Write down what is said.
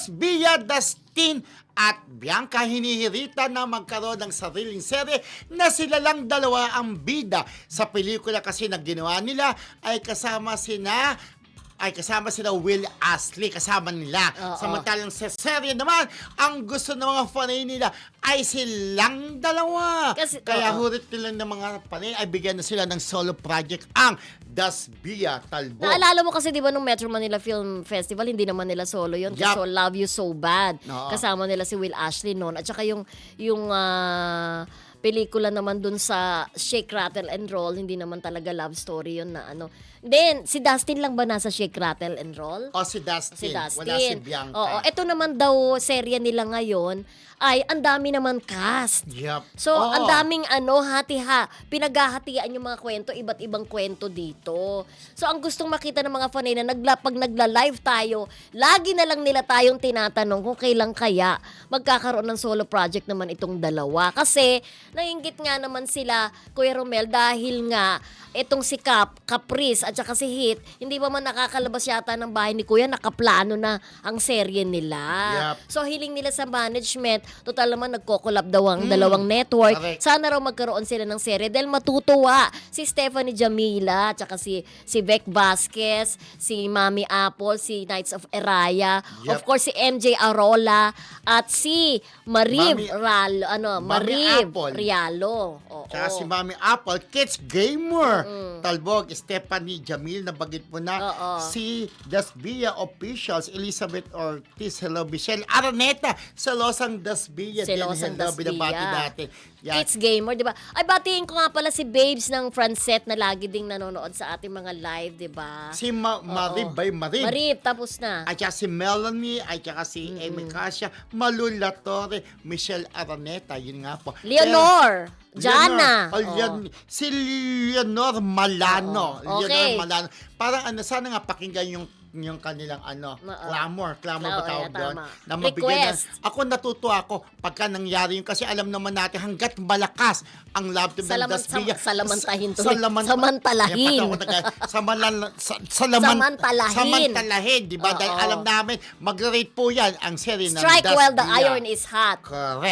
Dasbia, Dustin at Bianca hinihirita na magkaroon ng sariling serye na sila lang dalawa ang bida. Sa pelikula kasi na ginawa nila ay kasama sila Will Astley, kasama nila. Samantalang sa serye naman, ang gusto ng mga fanay nila ay silang dalawa. Kaya hurit nila ng mga fanay ay bigyan na sila ng solo project ang Dasbia Talbot. Naalala mo kasi di ba nung Metro Manila Film Festival, hindi naman nila solo yun. Yup. So Love You So Bad. Oo. Kasama nila si Will Ashley noon. At saka yung pelikula naman dun sa Shake, Rattle and Roll, hindi naman talaga love story yun na ano. Then, si Dustin lang ba nasa Shake, Rattle and Roll? O si Dustin. Si Dustin. Wala si Bianca. Oo, ito naman daw serye nila ngayon ay ang dami naman cast. Yup. So, Oo. ang daming pinaghahatian yung mga kwento, iba't ibang kwento dito. So, ang gustong makita ng mga fanay na pag nagla-live tayo, lagi na lang nila tayong tinatanong kung kailan kaya magkakaroon ng solo project naman itong dalawa. Kasi, nainggit nga naman sila, Kuya Romel, dahil nga, itong si Caprice at saka si Hit, hindi pa man nakakalabas yata ng bahay ni Kuya, nakaplano na ang serye nila. Yup. So, hiling nila sa management, total naman nagko-collab daw ang dalawang network. Correct. Sana raw magkaroon sila ng serye dahil matutuwa si Stephanie Jamila, tsaka si Beck Vasquez, si Mami Apple, si Knights of Eraya, Yep. of course si MJ Arola at si Mariv Apple. Rialo. Oo. Tsaka si Mami Apple, Kids Gamer. Talbog, Stephanie Jamil, nabagit mo na. Oo. Si Dasbia Officials, Elizabeth Ortiz, hello, Michelle Araneta, sa Losang Dasbia. Selosang Hello, Dasbia. binabati natin. Yan. Kids Gamer, di ba? Ay, batiin ko nga pala si Babes ng Francet na lagi ding nanonood sa ating mga live, di ba? Si Marib by Marib. Marib, tapos na. At saka si Melanie, at saka si Amy Cassia, Malu Latore, Michelle Araneta, yun nga po. Leonor, Jana. Si Leonor Malano. Oo. Okay. Leonor Malano. Parang sana nga pakinggan yung kanilang clamor ba Oo, tawag doon? tama. Na mabigyan Request. ako natutuwa ako pagka nangyari yun kasi alam naman natin hanggat malakas ang love team ng Dasbia. Salamantalahin. Samantalahin, di ba? Dahil alam namin, mag-rate po yan ang series ng Strike while the Dasbia. iron is hot. Correct.